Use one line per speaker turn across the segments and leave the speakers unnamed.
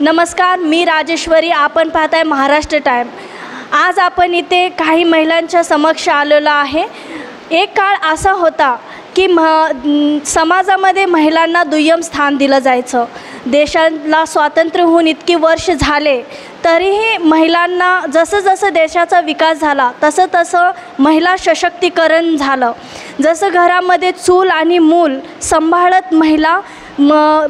नमस्कार, मी राजेश्वरी. आपण पाहताय महाराष्ट्र टाइम. आज आपण इथे काही महिलांच्या समक्ष आलेलो आहे. एक काळ असा होता की समाजामध्ये महिलांना दुय्यम स्थान दिलं जायचं. देशाला स्वातंत्र्य होऊन इतकी वर्ष झाले तरीही महिलांना जसं जसं देशाचा विकास झाला तसं तसं महिला सशक्तीकरण झालं. जसं घरामध्ये चूल आणि मूल सांभाळत महिला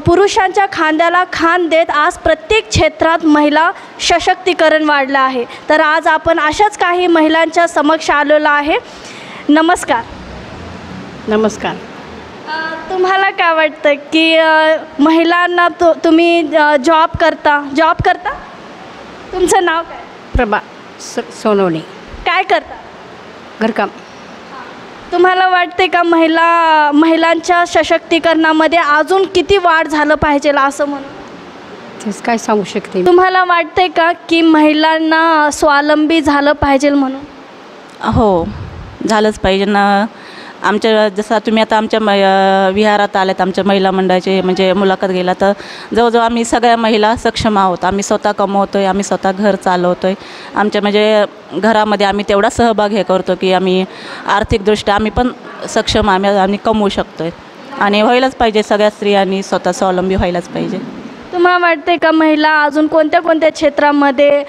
पुरुषांच्या खांद्याला खांद देत आज प्रत्येक क्षेत्रात महिला सशक्तीकरण वाढलं आहे. तर आज आपण अशाच काही महिलांच्या समक्ष आलेलो आहे. नमस्कार.
नमस्कार.
तुम्हाला काय वाटतं की महिलांना तुम्ही जॉब करता तुमचं नाव काय?
प्रभा सोनवणे.
काय करता?
घरकाम.
तुम्हाला वाटते का महिलांच्या सशक्तीकरणामध्ये अजून किती वाढ झालं पाहिजे असं म्हणून?
तेच काय सांगू शकते.
तुम्हाला वाटते का की महिलांना स्वावलंबी झालं पाहिजे म्हणून?
हो, झालंच पाहिजे ना. आमच्या जसं तुम्ही आता आमच्या विहारात आल्यात, आमच्या महिला मंडळाचे म्हणजे मुलाखत गेला, तर जवळजवळ आम्ही सगळ्या महिला सक्षम आहोत. आम्ही स्वतः कमवतो आहे, आम्ही स्वतः घर चालवतो आहे. आमच्या म्हणजे घरामध्ये आम्ही तेवढा सहभाग हे करतो की आम्ही आर्थिकदृष्ट्या आम्ही पण सक्षम आम्ही कमवू शकतो आहे. आणि व्हायलाच पाहिजे, सगळ्या स्त्रियांनी स्वतः स्वावलंबी व्हायलाच पाहिजे.
तुम्हाला वाटते का महिला अजून कोणत्या कोणत्या क्षेत्रामध्ये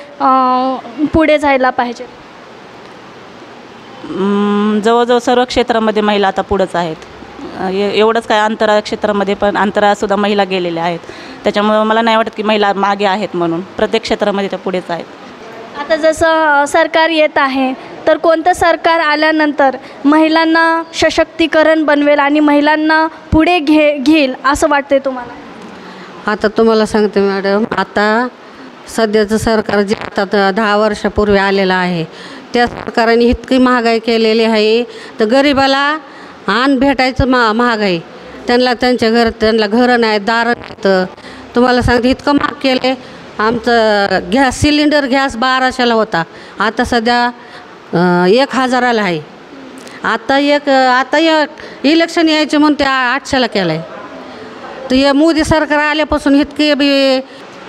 पुढे जायला पाहिजे?
जवळजवळ सर्व क्षेत्रामध्ये महिला आता पुढंच आहेत. एवढंच काय, अंतराळ क्षेत्रामध्ये पण अंतराळसुद्धा महिला गेलेल्या आहेत. त्याच्यामुळं मला नाही वाटत की महिला मागे आहेत म्हणून. प्रत्येक क्षेत्रामध्ये त्या पुढेच आहेत.
आता जसं सरकार येत आहे तर कोणतं सरकार आल्यानंतर महिलांना सशक्तीकरण बनवेल आणि महिलांना पुढे घेईल असं वाटते तुम्हाला?
आता तुम्हाला सांगते मॅडम, आता सध्याचं सरकार जे आता 10 वर्षापूर्वी आलेलं आहे त्या सरकारने इतकी महागाई केलेली आहे तर गरिबाला अन्न भेटायचं महागाई. त्यांना घरं नाही, दारं नाहीत. तुम्हाला सांगते इतकं महाग केले. आमचं सिलेंडर गॅस 1200ला होता, आता सध्या 1000ला आहे. आता इलेक्शन यायचे म्हणून ते 800ला केलं आहे. तर हे मोदी सरकार आल्यापासून इतके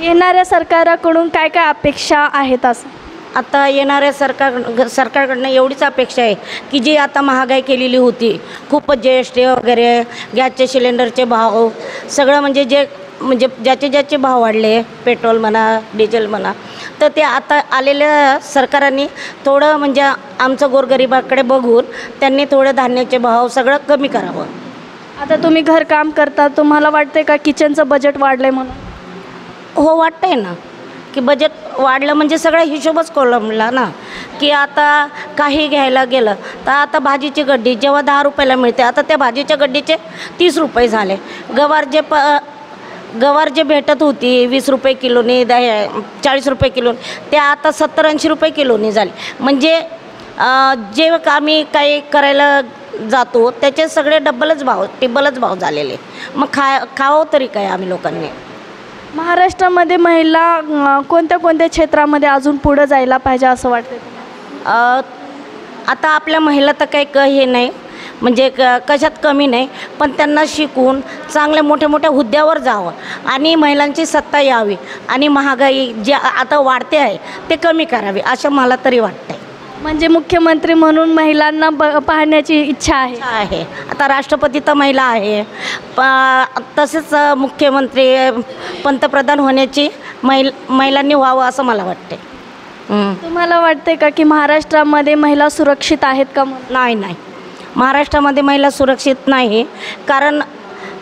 येणाऱ्या सरकाराकडून काय काय अपेक्षा आहेत असं?
आता येणाऱ्या सरकारकडनं एवढीच अपेक्षा आहे की जी आता महागाई केलेली होती, खूपच GST वगैरे, गॅसचे सिलेंडरचे भाव सगळं म्हणजे ज्याचे भाव वाढले, पेट्रोल म्हणा, डिझेल म्हणा, तर ते आता आलेल्या सरकारांनी थोडं म्हणजे आमचं गोरगरिबाकडे बघून त्यांनी थोडं धान्याचे भाव सगळं कमी करावं.
आता तुम्ही घरकाम करता, तुम्हाला वाटते का किचनचं बजेट वाढलं आहे म्हणून?
हो, वाटतंय ना की बजेट वाढलं म्हणजे सगळा हिशोबच कोलमला ना. की आता काही घ्यायला गेलं तर आता भाजीची गड्डी जेव्हा 10 रुपयाला मिळते, आता त्या भाजीच्या गड्डीचे 30 रुपये झाले. गवार जे भेटत होती 20 रुपये किलोनी, 40 रुपये किलो, ते आता 70-80 रुपये किलोनी झाले. म्हणजे जे आम्ही काही करायला जातो त्याचे सगळे टिब्बलच भाव झालेले. मग खावं तरी काय आम्ही लोकांनी?
महाराष्ट्रामध्ये महिला कोणत्या कोणत्या क्षेत्रामध्ये अजून पुढं जायला पाहिजे असं वाटतं?
आता आपल्या महिला तर काही हे नाही, म्हणजे कशात कमी नाही, पण त्यांना शिकून चांगल्या मोठ्या मोठ्या हुद्द्यावर जावं आणि महिलांची सत्ता यावी आणि महागाई जे आता वाढते आहे ते कमी करावी असं मला तरी वाटतं.
म्हणजे मुख्यमंत्री म्हणून महिलांना पाहण्याची इच्छा आहे.
आता राष्ट्रपती तर महिला आहे, तसेच मुख्यमंत्री, पंतप्रधान होण्याची महिलांनी व्हावं असं मला वाटते.
तुम्हाला वाटते का की महाराष्ट्रामध्ये महिला सुरक्षित आहेत का?
नाही, महाराष्ट्रामध्ये महिला सुरक्षित नाही. कारण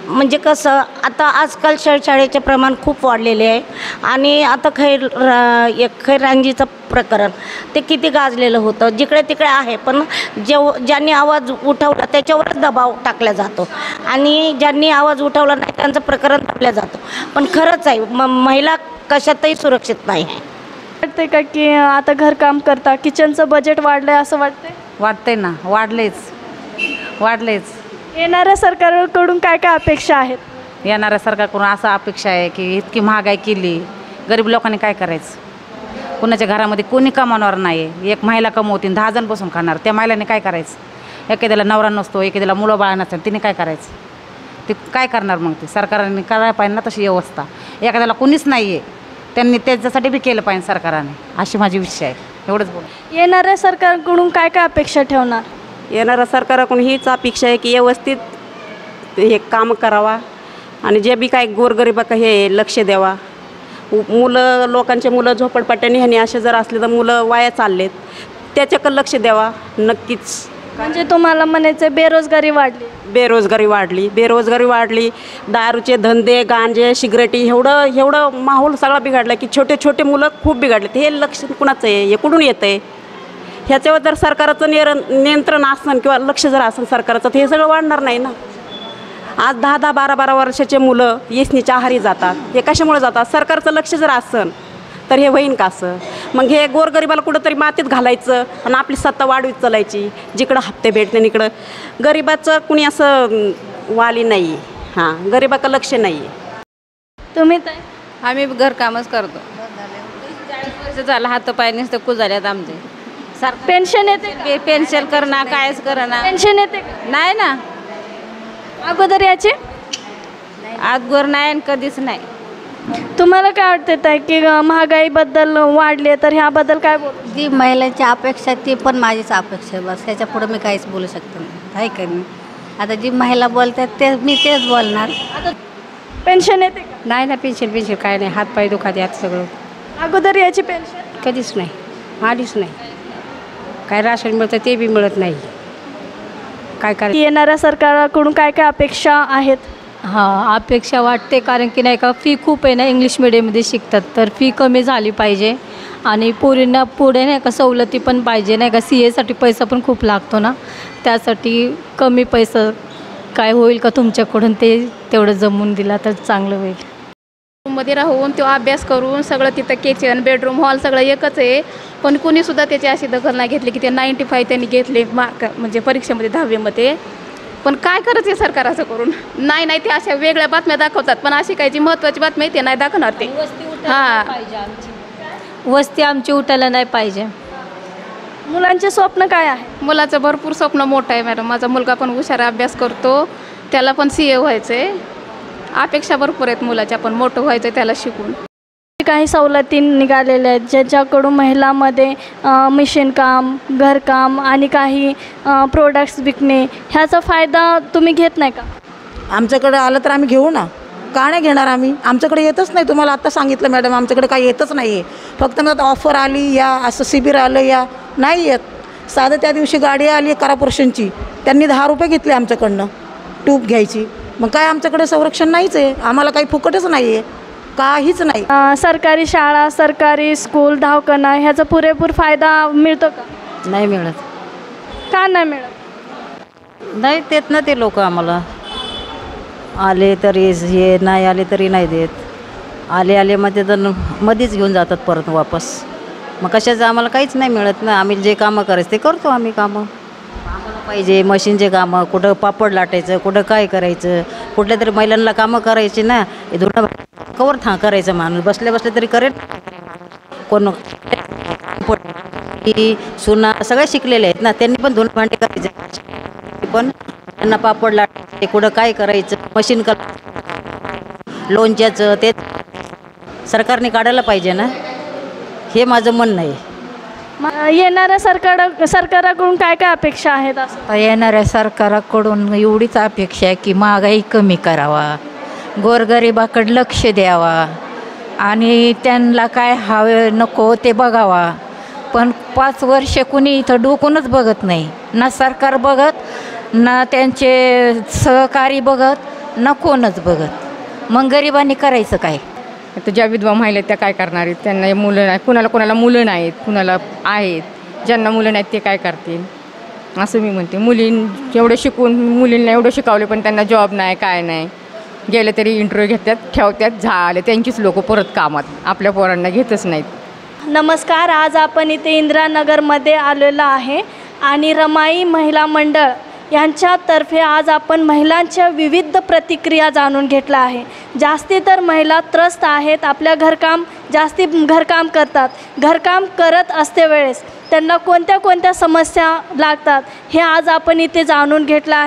म्हणजे कसं, आता आजकाल शाळेचे प्रमाण खूप वाढलेले आहे आणि आता खैररांजीचं प्रकरण ते किती गाजलेलं होतं. जिकडे तिकडे आहे, पण ज्यांनी आवाज उठवला त्याच्यावरच दबाव टाकला जातो आणि ज्यांनी आवाज उठवला नाही त्यांचं प्रकरण दाबलं जातं. पण खरंच आहे, महिला कशातही सुरक्षित नाही आहे.
वाटते का की आता घरकाम करता, किचनचं बजेट वाढलं आहे असं वाटतंय?
वाटतंय ना, वाढलेच.
येणाऱ्या सरकारकडून काय काय अपेक्षा आहेत?
येणाऱ्या सरकारकडून असं अपेक्षा आहे की इतकी महागाई केली, गरीब लोकांनी काय करायचं? कुणाच्या घरामध्ये कोणी कमावणार नाही. एक महिला कमवतील, 10 जण बसून खाणार, त्या महिलाने काय करायचं? एखाद्याला नवरा नसतो, एखाद्याला मुलं बाळ नसतात, तिने काय करायचं? ते काय करणार? मग ते सरकारने करायला पाहिजे ना तशी व्यवस्था. एखाद्याला कोणीच नाही आहे त्यांनी त्याच्यासाठी बी केलं पाहिजे सरकारने, अशी माझी इच्छा आहे. एवढंच बोल.
येणाऱ्या सरकारकडून काय काय अपेक्षा ठेवणार?
येणाऱ्या सरकाराकडून हीच अपेक्षा आहे की व्यवस्थित हे काम करावा आणि जे बी काय गोरगरिबा हे लक्ष द्यावा. मुलं लोकांचे मुलं झोपडपट्ट्याने ह्याने असे जर असले तर मुलं वाया चाललेत, त्याच्याकडे लक्ष द्यावा नक्कीच.
म्हणजे तुम्हाला म्हणायचं बेरोजगारी वाढली?
बेरोजगारी वाढली, दारूचे धंदे, गांजे, सिगरेटी एवढं माहोल सगळा बिघडला की छोटे छोटे मुलं खूप बिघडलेत. हे लक्ष कुणाचं आहे, हे कुठून येतं आहे? ह्याच्यावर जर सरकारचं नियंत्रण असेल किंवा लक्ष जर असेल सरकारचं तर हे सगळं वाढणार नाही ना. आज 10-10, 12-12 वर्षाचे मुलं येसनीच्या आहारी जातात. हे कशामुळे जातात? सरकारचं लक्ष जर असेल तर हे होईन का असं? मग हे गोरगरिबाला कुठंतरी मातीत घालायचं आणि आपली सत्ता वाढवीत चालायची. जिकडं हप्ते भेटते इकडं गरिबाचं कुणी असं वाली नाही. हां, गरिबाचं लक्ष नाही आहे.
तुम्ही काय?
आम्ही घरकामच करतो. 40 वर्ष झालं, हातपाय नुसतं कुजाल्यात आमचे.
पेन्शन येते का?
पेन्शन करणं कायच करणं
पेन्शन येते का?
नाही ना,
अगोदर याची?
आजगोर नाही आणि कधीच नाही.
तुम्हाला काय वाटतं ताई की महागाईबद्दल वाढली तर ह्याबद्दल काय बोल?
जी महिलांची अपेक्षा ती पण माझीच अपेक्षा आहे. बस ह्याच्या पुढे मी काहीच बोलू शकतो नाही, आहे का नाही? आता जी महिला बोलतात ते मी तेच बोलणार.
पेन्शन येते का?
नाही ना, पेन्शन काय नाही, हातपाय दुखात यात सगळं.
अगोदर याची पेन्शन?
कधीच नाही, आलीच नाही. काय राशन मिळतं ते बी मिळत नाही. काय करायचं?
येणाऱ्या सरकारकडून काय काय अपेक्षा आहेत?
हां, अपेक्षा वाटते कारण की नाही का फी खूप आहे ना, इंग्लिश मिडियममध्ये शिकतात तर फी कमी झाली पाहिजे आणि पोरींना पुढे नाही का सवलती पण पाहिजे नाही का. CA साठी पैसा पण खूप लागतो ना, त्यासाठी कमी पैसा काय होईल का तुमच्याकडून ते तेवढं जमून दिला तर चांगलं होईल.
मध्ये राहून तो अभ्यास करून सगळं तिथं किचन बेडरूम हॉल सगळं एकच आहे, पण कुणीसुद्धा त्याची अशी दखल नाही घेतली की ते 95 त्यांनी घेतले मार्क म्हणजे परीक्षेमध्ये 10वीमध्ये. पण काय करायचं सरकार असं करून? नाही ते अशा वेगळ्या बातम्या दाखवतात, पण अशी काही जी महत्त्वाची बातमी आहे ते नाही दाखवणार ते.
वस्ती आमची उठायला नाही पाहिजे.
मुलांचे स्वप्न काय आहे?
मुलाचं भरपूर स्वप्न मोठं आहे मॅडम. माझा मुलगा पण हुशार अभ्यास करतो, त्याला पण CA व्हायचं आहे. अपेक्षा भरपूर आहेत मुलाच्या, पण मोठं व्हायचं आहे त्याला शिकून.
काही सवलती निघालेल्या आहेत ज्याच्याकडून महिलांमध्ये मिशन काम, घरकाम आणि काही प्रोडक्ट्स विकणे ह्याचा फायदा तुम्ही घेत नाही का?
आमच्याकडे आलं तर आम्ही घेऊ ना, का नाही घेणार आम्ही? आमच्याकडे येतच नाही. तुम्हाला आत्ता सांगितलं मॅडम, आमच्याकडे काही येतच नाही आहे. फक्त मग ऑफर आली या असं शिबिर आलं या नाही येत. साधं त्या दिवशी गाडी आली कॉर्पोरेशनची, त्यांनी 10 रुपये घेतले आमच्याकडनं ट्यूब घ्यायची. मग काय आमच्याकडे संरक्षण नाहीच आहे, आम्हाला काही फुकटच नाही आहे, काहीच नाही.
सरकारी शाळा, सरकारी स्कूल, दवाखाना ह्याचा पुरेपूर फायदा मिळतो का?
नाही मिळत.
का नाही मिळत?
नाही देत ना ते लोक आम्हाला. आले तरी हे नाही आले तरी नाही देत. आले मध्ये तर मध्येच घेऊन जातात परत वापस. मग कशाचं आम्हाला काहीच नाही मिळत ना. आम्ही जे कामं करायचं ते करतो आम्ही कामं. आम्हाला पाहिजे मशीनचे कामं, कुठं पापड लाटायचं, कुठं काय करायचं, कुठल्या तरी महिलांना कामं करायची ना. हे धुणं कवर करायचं माणूस बसले तरी करेल. कोण सुना सगळे शिकलेले आहेत ना, त्यांनी पण धुणं भांडे करायचे, पण त्यांना पापड लाटायचे, कुठं काय करायचं, मशीन लोणच्याचं ते सरकारने काढायला पाहिजे ना, हे माझं म्हणणं आहे.
येणाऱ्या सरकाराकडून काय काय अपेक्षा आहेत असं?
येणाऱ्या सरकाराकडून एवढीच अपेक्षा आहे की महागाई कमी करावा, गोरगरिबाकडे लक्ष द्यावा आणि त्यांना काय हवे नको ते बघावा. पण 5 वर्ष कुणी इथं डोकूनच बघत नाही, ना सरकार बघत ना त्यांचे सहकारी बघत ना कोणच बघत. मग गरिबांनी करायचं काय?
तर ज्या विधवा महिला त्या काय करणार आहेत? त्यांना मुलं नाही, कुणाला मुलं नाहीत, कुणाला आहेत. ज्यांना मुलं नाहीत ते काय करतील असं मी म्हणते. एवढं शिकून मुलींना एवढं शिकवले पण त्यांना जॉब नाही, काय नाही. गेले तरी इंटरव्ह्यू घेतात, ठेवतात, झाले. त्यांचीच लोक परत कामात, आपल्या पोरांना घेतच नाहीत.
नमस्कार, आज आपण इथे इंदिरानगरमध्ये आलेलो आहे आणि रमाई महिला मंडळ यांच्यातर्फे आज आपण महिलांच्या विविध प्रतिक्रिया जाणून घेतल्या आहे. जास्ती तर महिला त्रस्त आहेत, आपल्या जास्ती घरकाम करतात. घरकाम करत असते वेळेस त्यांना कोणत्या समस्या लागतात हे आज आपण इथे जाणून घेतलं आहे.